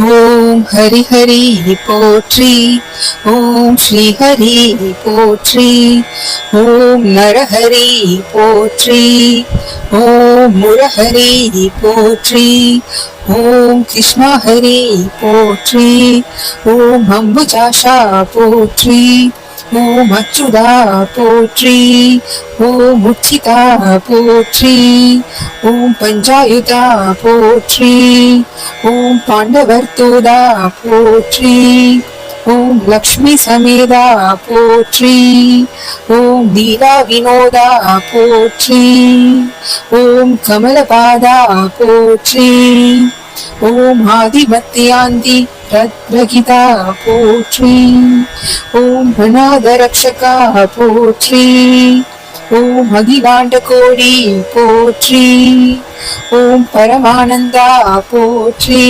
ஓம் ஹரி ஹரி போற்றி. ஓம் ஸ்ரீ ஹரி போற்றி. ஓம் நரஹரி போற்றி. ஓம் முரஹரி போற்றி. ஓம் கிருஷ்ணா ஹரி போற்றி. ஓம் அம்புஜாஷா போற்றி. ஓம் அச்சுதா போற்றி. ஓம் உச்சிதா போற்றி. ஓம் பஞ்சாயுதா போற்றி. ஓம் பாண்டவர் தோதா போற்றி. ஓம் லக்ஷ்மி சமேதா போற்றி. ஓம் லீலா வினோதா போற்றி. ஓம் கமலபாதா போற்றி. ஓம் ஆதிமத்தியாந்தி ரத்ரகிதா போற்றி. ஓம் அநாத ரக்ஷகா போற்றி. ஓம் அகிலாண்ட கோடி போற்றி. ஓம் பரமானந்தா போற்றி.